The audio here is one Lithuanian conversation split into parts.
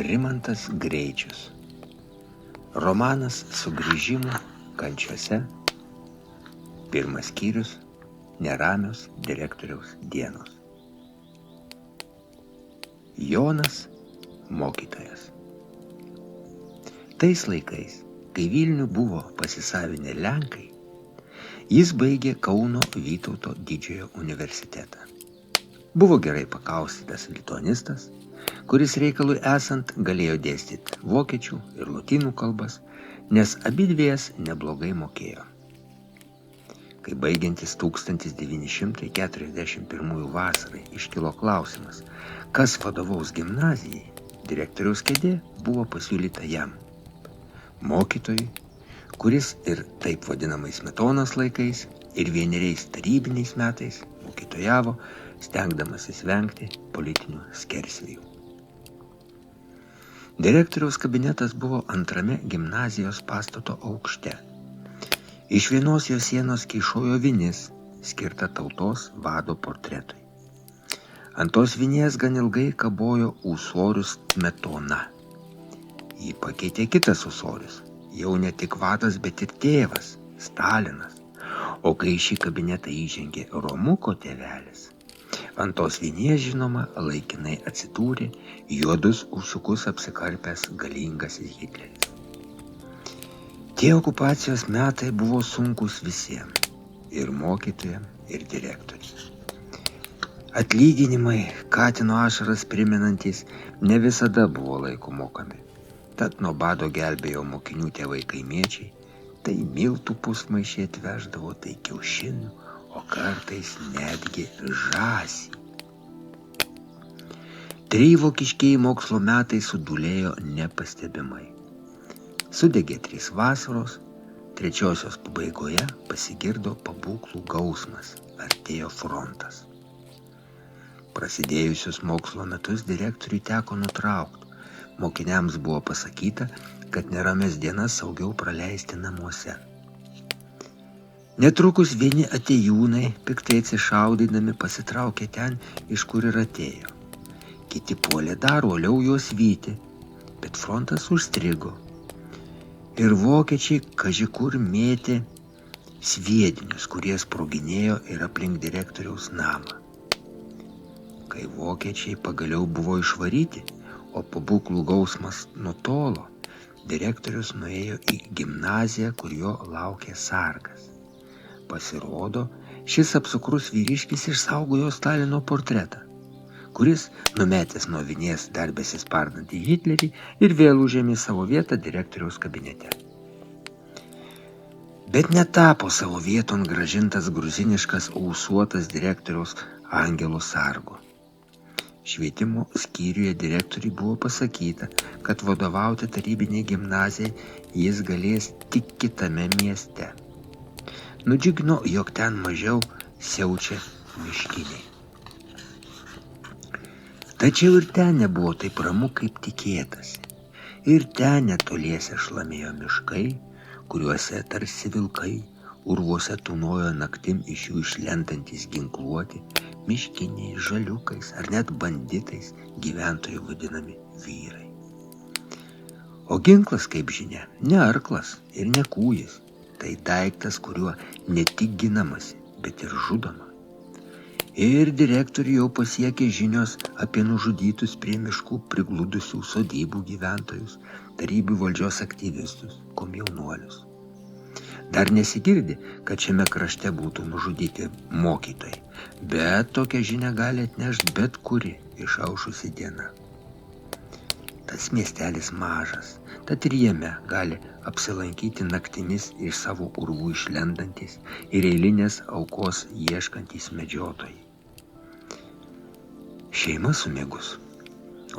Rimantas Greičius. Romanas Sugrįžimų kančiose. Pirmas skyrius – Neramios direktoriaus dienos. Jonas – mokytojas. Tais laikais, kai Vilnių buvo pasisavinę Lenkai, jis baigė Kauno Vytauto didžiojo universitetą. Buvo gerai pakaustytas lituanistas, kuris reikalui esant galėjo dėstyti vokiečių ir lotynų kalbas, nes abidviejas neblogai mokėjo. Kai baigiantis 1941 vasarai iškilo klausimas, kas vadovaus gimnazijai, direktoriaus kėdė buvo pasiūlyta jam. Mokytojui, kuris ir taip vadinamais Smetonos laikais ir vieneriais tarybiniais metais mokytojavo, stengdamasis vengti politinių skersvėjų. Direktoriaus kabinetas buvo antrame gimnazijos pastato aukšte. Iš vienos jo sienos kyšojo vinis, skirta tautos vado portretui. Ant tos vinies gan ilgai kabojo ūsorius Smetona. Jį pakeitė kitas ūsorius, jau ne tik vadas, bet ir tėvas, Stalinas. O kai šį kabinetą įžengė Romuko tėvelis, ant tos vinies, žinoma, laikinai atsidūrė juodus ūsiukus apsikarpęs galingasis Hitleris. Tie okupacijos metai buvo sunkus visiems, ir mokytojams, ir direktoriams. Atlyginimai, katino ašaras primenantys, ne visada buvo laiku mokami. Tad nuo bado gelbėjo mokinių tėvai kaimiečiai, tai miltų pusmaišiai atveždavo, tai kiaušinių, o kartais netgi žąsį. 3 vokiškieji mokslo metai sudūlėjo nepastebimai. Sudegė 3 vasaros, 3-osios pabaigoje pasigirdo pabūklų gausmas, artėjo frontas. Prasidėjusius mokslo metus direktoriui teko nutraukti. Mokiniams buvo pasakyta, kad neramias dienas saugiau praleisti namuose. Netrukus vieni atėjūnai, piktai atsišaudydami, pasitraukė ten, iš kur ir atėjo. Kiti puolė dar uoliau juos vyti, bet frontas užstrigo. Ir vokiečiai kaži kur mėtė sviedinius, kurie sproginėjo ir aplink direktoriaus namą. Kai vokiečiai pagaliau buvo išvaryti, o pabūklų gausmas nutolo, direktorius nuėjo į gimnaziją, kur jo laukė sargas. Pasirodo, šis apsukrus vyriškis išsaugojo Stalino portretą, kuris, numetęs nuo vinies dar besispardantį Hitlerį, ir vėl užėmė savo vietą direktoriaus kabinete. Bet netapo savo vieton grąžintas gruziniškas ūsuotas direktoriaus angelo sargo. Švietimo skyriuje direktoriui buvo pasakyta, kad vadovauti tarybiniai gimnazijai jis galės tik kitame mieste. Nudžiugino, jog ten mažiau siaučia miškiniai. Tačiau ir ten nebuvo taip ramu, kaip tikėtasi. Ir ten netoliese šlamėjo miškai, kuriuose tarsi vilkai, urvuose tūnojo naktim iš jų išlendantys ginkluoti, miškiniai, žaliukais ar net banditais gyventojų vadinami vyrai. O ginklas, kaip žinia, ne arklas ir ne kūjis. Tai daiktas, kuriuo ne tik ginamasi, bet ir žudoma. Ir direktoriui jau pasiekė žinios apie nužudytus prie miškų prigludusių sodybų gyventojus, tarybų valdžios aktyvistus, komjaunuolius. Dar nesigirdi, kad šiame krašte būtų nužudyti mokytojai, bet tokią žinią gali atnešti bet kuri išaušusi diena. Tas miestelis mažas, tad ir jame gali apsilankyti naktimis iš savo urvų išlendantis ir eilinės aukos ieškantys medžiotojai. Šeima sumiegus,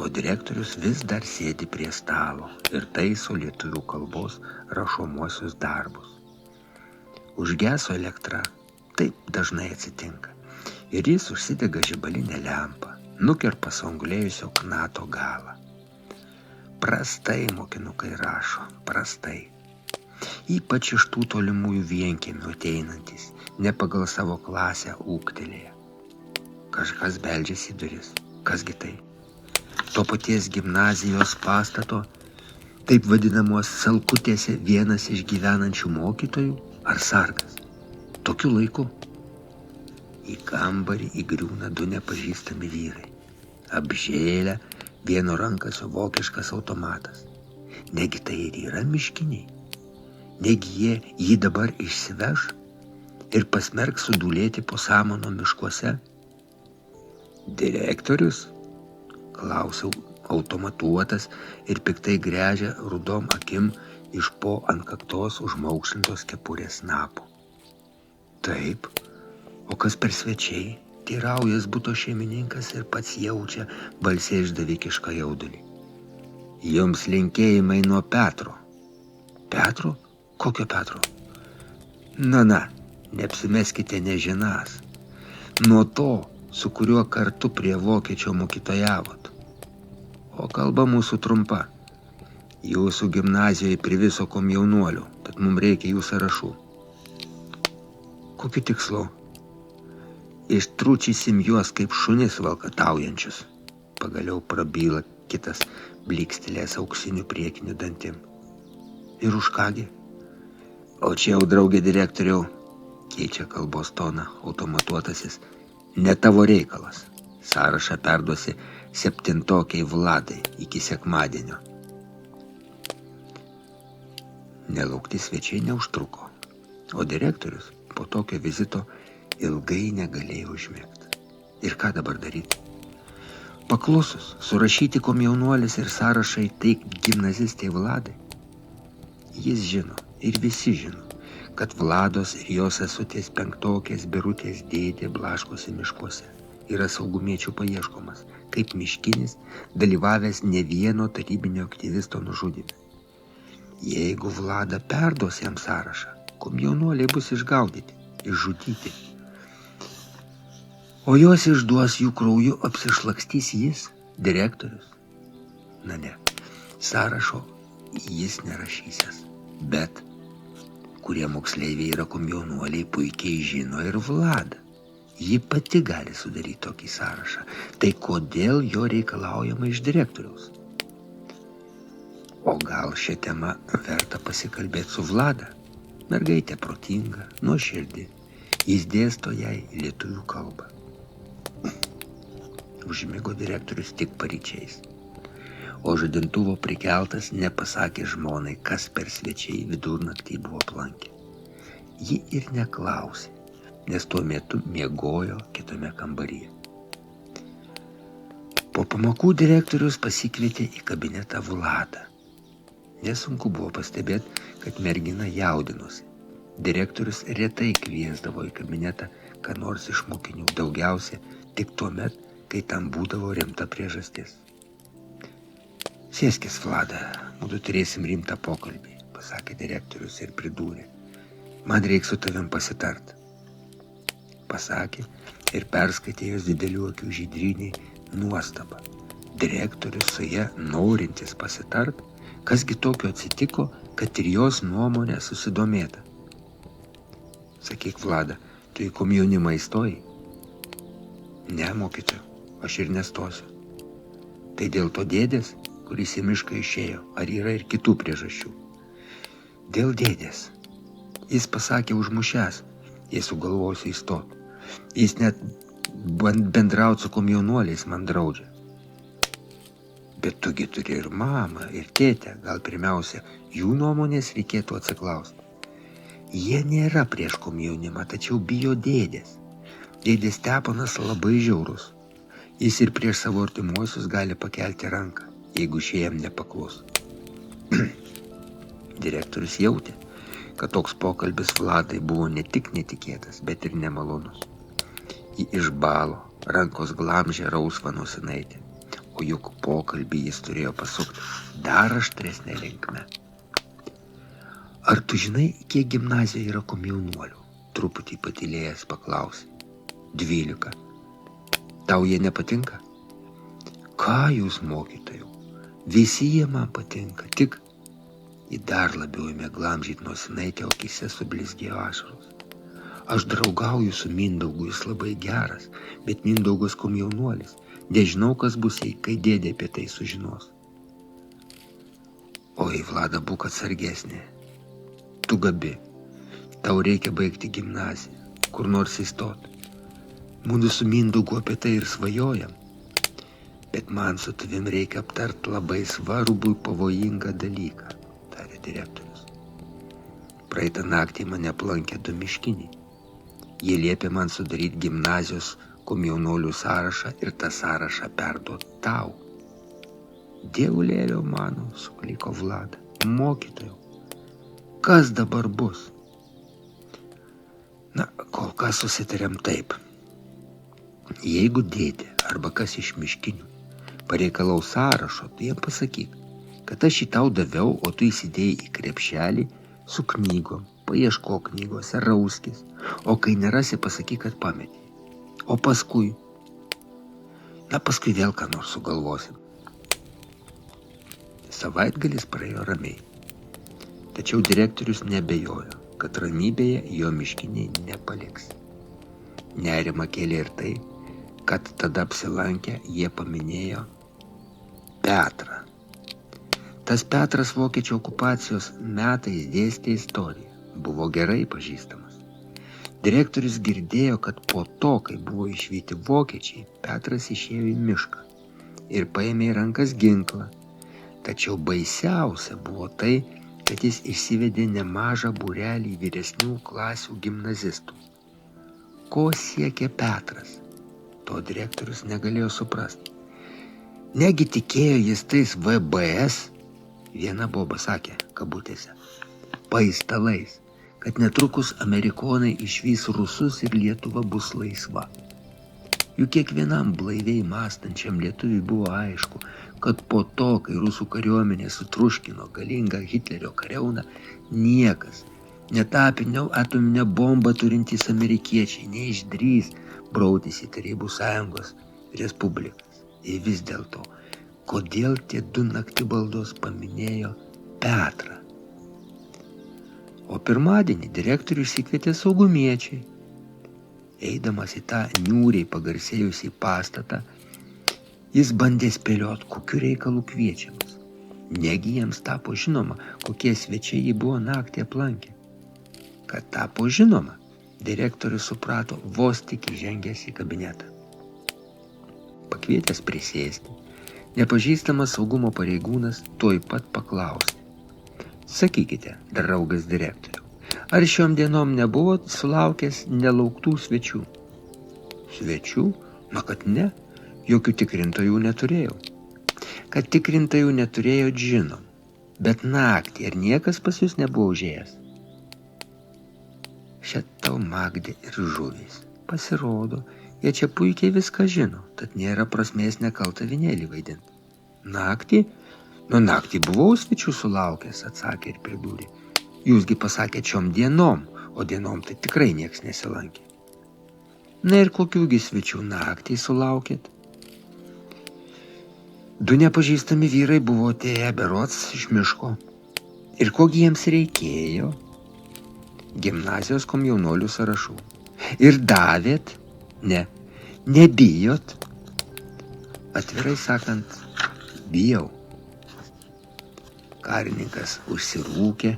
o direktorius vis dar sėdi prie stalo ir taiso lietuvių kalbos rašomuosius darbus. Užgeso elektra, taip dažnai atsitinka, ir jis užsidega žibalinę lempą, nukerpa suanglėjusio knato galą. Prastai mokinukai rašo, prastai. Ypač iš tų tolimųjų vienkiemių ateinantis, ne pagal savo klasę ūgtelėję. Kažkas beldžiasi į duris, kasgi tai? to paties gimnazijos pastato, taip vadinamos Salkutėse, vienas iš gyvenančių mokytojų ar sargas. Tokiu laiku į kambarį įgriūna du nepažįstami vyrai. Apžėlę, vieno rankasio vokiškas automatas. Negi tai ir yra miškiniai? Negi jie jį dabar išsiveš ir pasmerks sudūlėti po Samono miškuose? Direktorius? Klausiau automatuotas ir piktai gręžia rudom akim iš po ant kaktos užmaukšlintos kepurės snapo. Taip, o kas per svečiai? Teiraujas buto šeimininkas ir pats jaučia balse išdavikišką jaudulį. Jums linkėjimai nuo Petro. Petro? Kokio Petro? Na, neapsimeskite nežinąs. Nuo to, su kuriuo kartu prie vokiečio mokytojavot. O kalba mūsų trumpa. Jūsų gimnazijoje priviso komjaunuolių, tad mums reikia jų sąrašų. Kokiu tikslu? Ištručysim juos kaip šunis valkataujančius. Pagaliau prabyla kitas blikstelės auksinių priekinių dantim. Ir už kągi? O čia jau, draugė direktoriau, keičia kalbos toną automatuotasis, ne tavo reikalas. Sąrašą perduosi 7-tokiai Vladai iki sekmadienio. Nelaukti svečiai neužtruko, o direktorius po tokio vizito ilgai negalėjo užmigti. Ir ką dabar daryti? Paklusus, surašyti komjaunuolis ir sąrašai teik gimnazistai Vladai. Jis žino ir visi žino, kad Vlados ir jos sesutės 5-tokės Birutės dėdė blaškosi miškuose. Yra saugumiečių paieškomas, kaip miškinis, dalyvavęs ne vieno tarybinio aktyvisto nužudyme. Jeigu Vlada perduos jam sąrašą, komjaunuoliai bus išgaudyti, išžudyti. O juos išduos jų krauju apsišlakstys jis, direktorius. Na ne, sąrašo jis nerašysės, bet kurie moksleiviai yra komjaunuoliai puikiai žino ir Vladą. Ji pati gali sudaryti tokį sąrašą. Tai kodėl jo reikalaujama iš direktoriaus? O gal šią temą verta pasikalbėti su Vlada? Mergaitė protinga, nuoširdi. Jis dėsto jai lietuvių kalbą. Užmigo direktorius tik paryčiais. O žadintuvo prikeltas nepasakė žmonai, kas per svečiai vidurnaktį buvo aplankę. Ji ir neklausė, nes tuo metu miegojo kitame kambaryje. Po pamokų direktorius pasikvietė į kabinetą Vladą. Nesunku buvo pastebėti, kad mergina jaudinosi. Direktorius retai kviesdavo į kabinetą ką nors iš mokinių, daugiausia tik tuomet, kai tam būdavo rimta priežastis. Sėskis, Vlada, mūdu turėsim rimtą pokalbį, pasakė direktorius ir pridūrė. Man reikia su tavim pasitart. Pasakė ir perskaitė jos didelių akių žydrynį nuostabą. Direktorius su ja norintis pasitart, kasgi tokio atsitiko, kad ir jos nuomonė susidomėta. Sakyk, Vlada, tu į komjaunimą įstojai? Ne, mokytoju, aš ir nestosiu. Tai dėl to dėdės, kuris į mišką išėjo, ar yra ir kitų priežasčių? Dėl dėdės. Jis pasakė užmušęs, jei sugalvosiu įstot. Jis net bendrauti su komjaunuoliais man draudžia. Bet tugi turi ir mamą, ir tėtę, gal pirmiausia, jų nuomonės reikėtų atsiklausti. Jie nėra prieš komjaunimą, tačiau bijo dėdės. Dėdės Steponas labai žiaurus. Jis ir prieš savo artimuosius gali pakelti ranką, jeigu šie jam nepaklus. Direktorius jautė, kad toks pokalbis Vladai buvo ne tik netikėtas, bet ir nemalonus. Ji išbalo, rankos glamžė rausvą nosinaitę, o juk pokalbį jis turėjo pasukti dar aštresnę linkme. Ar tu žinai, kiek gimnazijoje yra komjaunuolių? Truputį patylėjęs paklausė. 12. Tau jie nepatinka? Ką jūs, mokytojau? Visi jie man patinka, tik į dar labiau ėmė glamžyti nosinaitę, o akyse sublizgėjo ašaros. Aš draugauju su Mindaugu, jis labai geras, bet Mindaugas komjaunuolis. Nežinau, kas bus, kai dėdė apie tai sužinos. Oi, Vlada, būk atsargesnė. Tu gabi. Tau reikia baigti gimnaziją, kur nors įstot. Mūdu su Mindaugu apie tai ir svajojam. Bet man su tavim reikia aptart labai svarbų pavojingą dalyką, tarė direktorius. Praeitą naktį mane aplankė du miškiniai. Jie liepė man sudaryti gimnazijos komjaunuolių sąrašą ir tą sąrašą perduot tau. Dievulėlio mano, sukliko Vlada, mokytojau, kas dabar bus? Na, kol kas susitarėm taip. Jeigu dėdė arba kas iš miškinių pareikalaus sąrašo, tai jam pasakyk, kad aš jį tau daviau, o tu įsidėjai į krepšelį su knygom, paieškok knygose, rauskis, o kai nerasi, pasakyk, kad pametei. O paskui vėl ką nors sugalvosim. Savaitgalis praėjo ramiai. Tačiau direktorius nebejojo, kad ramybėje jo miškiniai nepaliks. Nerimą kėlė ir tai, kad tada apsilankę jie paminėjo Petrą. Tas Petras vokiečių okupacijos metais dėstė istoriją, buvo gerai pažįstamas. Direktorius girdėjo, kad po to, kai buvo išvyti vokiečiai, Petras išėjo į mišką ir paėmė į rankas ginklą. Tačiau baisiausia buvo tai, kad jis išsivedė nemažą būrelį vyresnių klasių gimnazistų. Ko siekė Petras? To direktorius negalėjo suprasti. Negi tikėjo jis tais VBS, viena boba sakė, kabutėse, paistalais, kad netrukus amerikonai išvys rusus ir Lietuva bus laisva. Juk kiekvienam blaiviai mąstančiam lietuviui buvo aišku, kad po to, kai rusų kariuomenė sutruškino galingą Hitlerio kariauną, niekas, net atominę bombą turintys amerikiečiai, neišdrys brautis į Tarybų Sąjungos respublikas. Ir vis dėlto, kodėl tie du naktibaldos paminėjo Petrą? O pirmadienį direktorius įkvietė saugumiečiai. Eidamas į tą niūriai pagarsėjusį pastatą, jis bandė spėliot, kokiu reikalu kviečiamas. Negi jiems tapo žinoma, kokie svečiai jį buvo naktį aplankę. Kad tapo žinoma, direktorius suprato vos tik įžengęs į kabinetą. Pakvietęs prisėsti, nepažįstamas saugumo pareigūnas tuoj pat paklausė. Sakykite, draugas direktoriau, ar šiom dienom nebuvot sulaukęs nelauktų svečių? Svečių? Na, kad ne, jokių tikrintojų neturėjau. Kad tikrintojų neturėjot, žinom, bet naktį ar niekas pas jūs nebuvo užėjęs? Šia tau Magdė ir žuvys. Pasirodo, jie čia puikiai viską žino, tad nėra prasmės nekaltą vinėlį vaidinti. Naktį? Nu, naktį buvau svečių sulaukęs, atsakė ir pridūrė. Jūsgi pasakėt šiom dienom, o dienom tai tikrai nieks nesilankė. Na ir kokiųgi svečių naktį sulaukėt? Du nepažįstami vyrai buvo atėję berods iš miško. Ir kogi jiems reikėjo? Gimnazijos komjaunuolių sąrašų. Ir davėt? Ne. Nebijot? Atvirai sakant, bijau. Karininkas užsirūkė,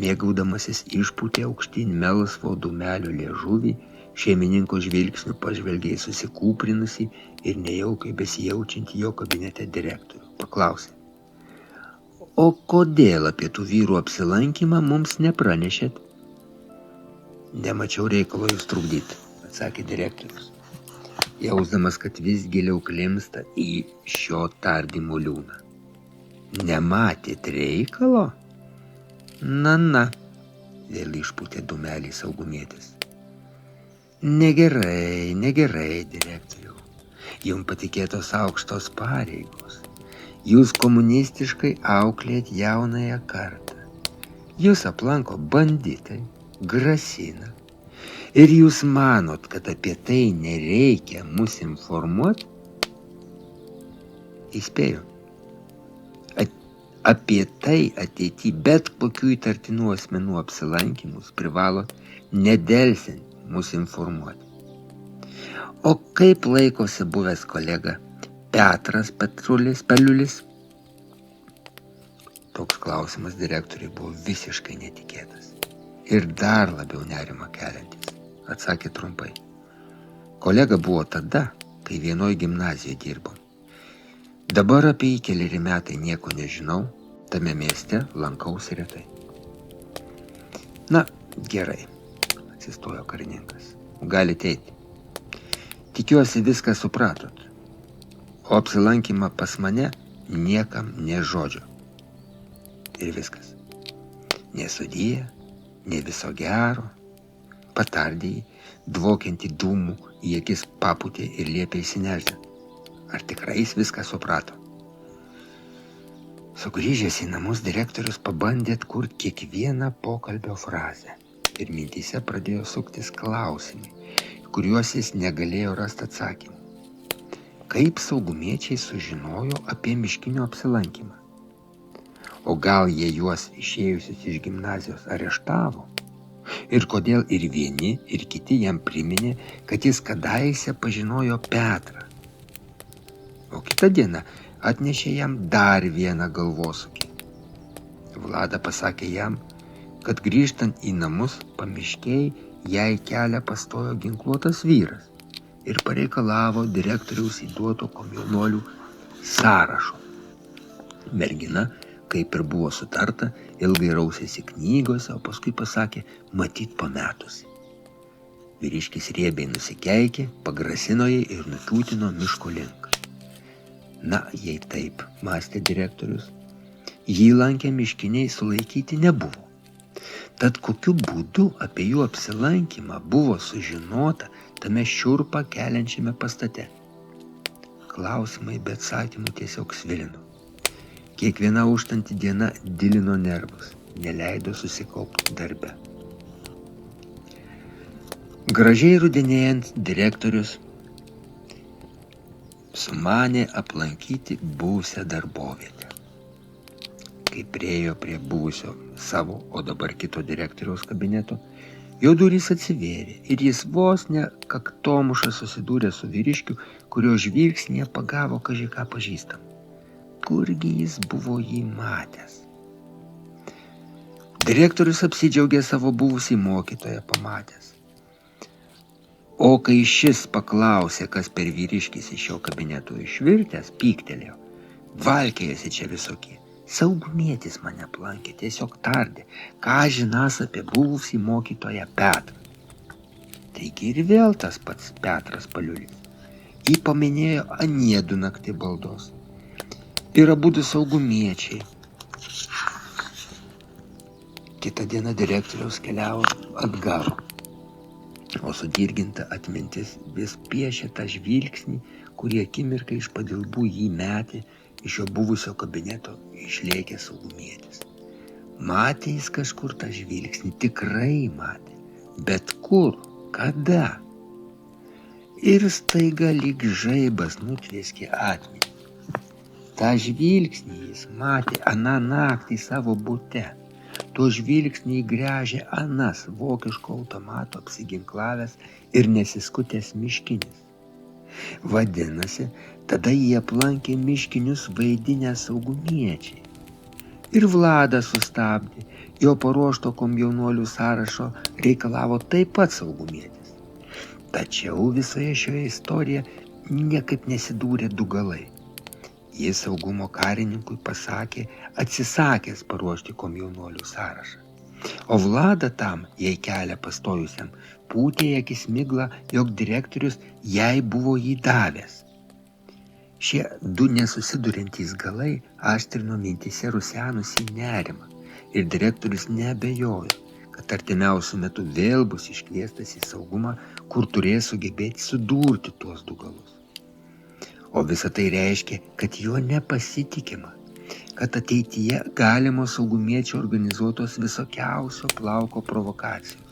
mėgaudamasis išpūtė aukštyn melsvo dūmelio liežuvį, šeimininko žvilgsniu pažvelgė į susikūprinusį ir nejaukiai besijaučiantį jo kabinete direktorių. Paklausė. O kodėl apie tų vyrų apsilankymą mums nepranešėt? Nemačiau reikalo jūs trukdyti, atsakė direktorius, jausdamas, kad vis giliau klimsta į šio tardymo liūną. Nematėt reikalo? Na, vėl išpūtė dūmelį saugumietis. Negerai, direktoriau. Jums patikėtos aukštos pareigos. Jūs komunistiškai auklėt jaunąją kartą. Jūs aplanko banditai, grasina. Ir jūs manot, kad apie tai nereikia mus informuoti? Įspėju. Apie tai ateity bet kokių įtartinų asmenų apsilankymus privalot nedelsiant mus informuoti. O kaip laikosi buvęs kolega Petras Petrulis Peliulis? Toks klausimas direktoriui buvo visiškai netikėtas ir dar labiau nerimą keliantis. Atsakė trumpai. Kolega buvo tada, kai vienoj gimnazijoje dirbom. Dabar apie jį keleri metai nieko nežinau, tame mieste lankausi retai. Na, gerai, atsistojo karininkas. Galite eiti. Tikiuosi viską supratot. O apsilankymą pas mane niekam nė žodžio. Ir viskas. Nesudie, ne viso gero. Patardė jį, dvokiantį dūmų į akis papūtė ir liepė įsinešti. Ar tikrai jis viską suprato? Sugrįžęs į namus, direktorius pabandė atkurti kiekvieną pokalbio frazę ir mintyse pradėjo suktis klausimai, kuriuos jis negalėjo rasti atsakymų. Kaip saugumiečiai sužinojo apie miškinio apsilankymą? O gal jie juos išėjusius iš gimnazijos areštavo? Ir kodėl ir vieni, ir kiti jam priminė, kad jis kadaise pažinojo Petrą? O kitą dieną atnešė jam dar vieną galvosūkį. Vlada pasakė jam, kad grįžtant į namus pamiškėj jai kelią pastojo ginkluotas vyras ir pareikalavo direktoriaus įduoto komjaunuolių sąrašo. Mergina, kaip ir buvo sutarta, ilgai rausėsi knygose, o paskui pasakė, matyt pametusi. Vyriškis riebiai nusikeikė, pagrasino jai ir nukiūtino miško link. Na, jei taip, mąstė direktorius, jį lankę miškiniai sulaikyti nebuvo. Tad kokiu būdu apie jų apsilankymą buvo sužinota tame šiurpą keliančiame pastate? Klausimai be atsakymų tiesiog svilino. Kiekviena užtanti diena dilino nervus, neleido susikaupti darbe. Gražiai rudenėjant direktorius sumanė aplankyti buvusią darbovietę. Kai priėjo prie buvusio savo, o dabar kito direktoriaus kabineto, jo durys atsivėrė ir jis vos ne kaktomuša susidūrė su vyriškiu, kurio žvilgsnyje pagavo kaži ką pažįstamą. Kurgi jis buvo jį matęs? Direktorius apsidžiaugė savo buvusį mokytoją pamatęs. O kai šis paklausė, kas per vyriškis iš jo kabineto išvirtęs, pyktelėjo. Valkėjosi čia visokie. Saugumietis mane aplankė, tiesiog tardė, ką žinas apie buvusį mokytoją Petrą. Taigi ir vėl tas pats Petras Paliulis. Jį paminėjo aniedu naktį baldos. Ir abudu saugumiečiai. Kitą dieną direktoriaus keliavo atgal, o sudirginta atmintis vis piešė tą žvilgsnį, kurį akimirką iš padilbų jį metė iš jo buvusio kabineto išlėkė saugumietis. Matė jis kažkur tą žvilgsnį, tikrai matė. Bet kur? Kada? Ir staiga lyg žaibas nutvėskė atmintį. Ta žvilgsnį jis matė aną naktį savo bute. To žvilgsnį įgręžė anas vokiško automato apsiginklavęs ir nesiskutęs miškinis. Vadinasi, tada jį aplankė miškinius vaidinę saugumiečiai. Ir Vladą sustabdė, jo paruošto komjaunuolių sąrašo reikalavo taip pat saugumietis. Tačiau visoje šioje istorijoje niekaip nesidūrė du galai. Jis saugumo karininkui pasakė, atsisakęs paruošti komjaunuolių sąrašą. O Vlada tam, jai kelią pastojusiam, pūtė į akis miglą, jog direktorius jai buvo jį davęs. Šie du nesusiduriantys galai aštrino mintyse rusenusį nerimą ir direktorius neabejojo, kad artimiausiu metu vėl bus iškviestas į saugumą, kur turės sugebėti sudurti tuos du galus. O visa tai reiškia, kad juo nepasitikima, kad ateityje galimos saugumiečių organizuotos visokiausio plauko provokacijos.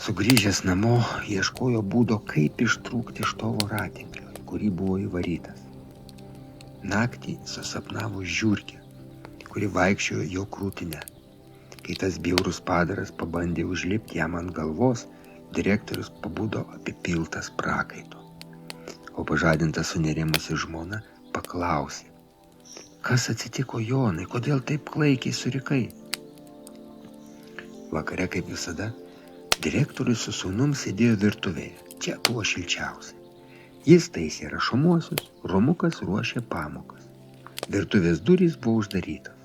Sugrįžęs namo, ieškojo būdo, kaip ištrūkti iš to voratinklio, į kurį buvo įvarytas. Naktį susapnavo žiurkę, kuri vaikščiojo jo krūtinę. Kai tas bjaurus padaras pabandė užlipti jam ant galvos, direktorius pabudo apipiltas prakaito. o pažadinta sunerimusi žmona paklausė: kas atsitiko, Jonai, kodėl taip klaikiai surikai? Vakare, kaip visada, direktorius su sūnum sėdėjo virtuvėje. Čia buvo šilčiausia. Jis taisė rašomuosius, Romukas ruošė pamokas. Virtuvės durys buvo uždarytos.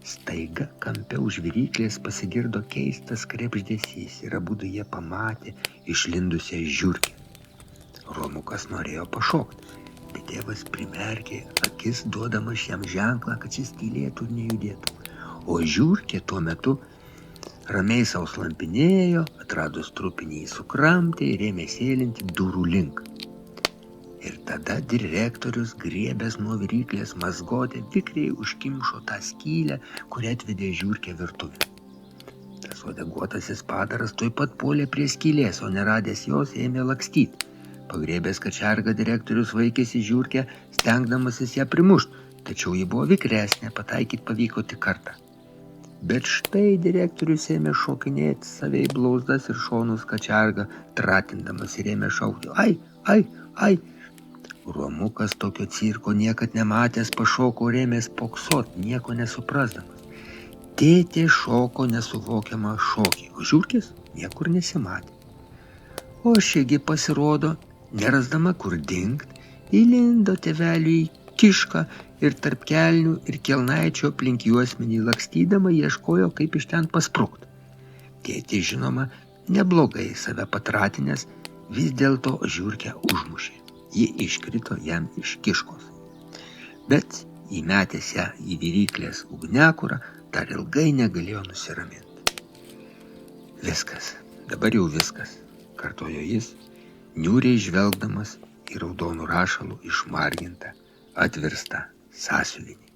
Staiga kampe už viryklės pasigirdo keistas krebždesys ir abudu jie pamatė išlindusią žiurkę. Romukas norėjo pašokti, bet tėvas primerkė akis, duodamas jam ženklą, kad šis tylėtų ir nejudėtų. O žiurkė tuo metu ramiai sau slampinėjo, atradus trupinį į sukramtę ir ėmė sėlinti durų link. Ir tada direktorius, griebęs nuo viryklės mazgotę, vikriai užkimšo tą skylę, kurią atvedė žiurkė virtuvę. Tas uodeguotasis padaras tuoj pat puolė prie skylės, o neradęs jos ėmė lakstyti. Pagriebęs kačergą, direktorius vaikėsi žiurkę, stengdamasis ją primušti, tačiau ji buvo vikresnė, pataikyti pavyko tik kartą. Bet štai direktorius ėmė šokinėti save į blauzdas ir šonus kačergą, tratindamas ir ėmė šaukti: ai, ai, ai. Romukas tokio cirko niekad nematęs pašoko ir ėmė spoksot, nieko nesuprasdamas. Tėtė šoko nesuvokiamą šokį, o žiurkės niekur nesimatė. O šigi pasirodo, nerasdama kur dingt, įlindo tėveliui į kišką ir tarp kelnių ir kelnaičio aplink juosmenį lakstydama ieškojo, kaip iš ten pasprukti. Tėtė, žinoma, neblogai save patratinęs, vis dėlto žiurkę užmušė. Ji iškrito jam iš kiškos. Bet įmetęs ją į viryklės ugniakurą, dar ilgai negalėjo nusiraminti. Viskas, dabar jau viskas, kartojo jis, niūriai žvelgdamas į raudonų rašalų išmargintą, atvirstą sąsiuvinį.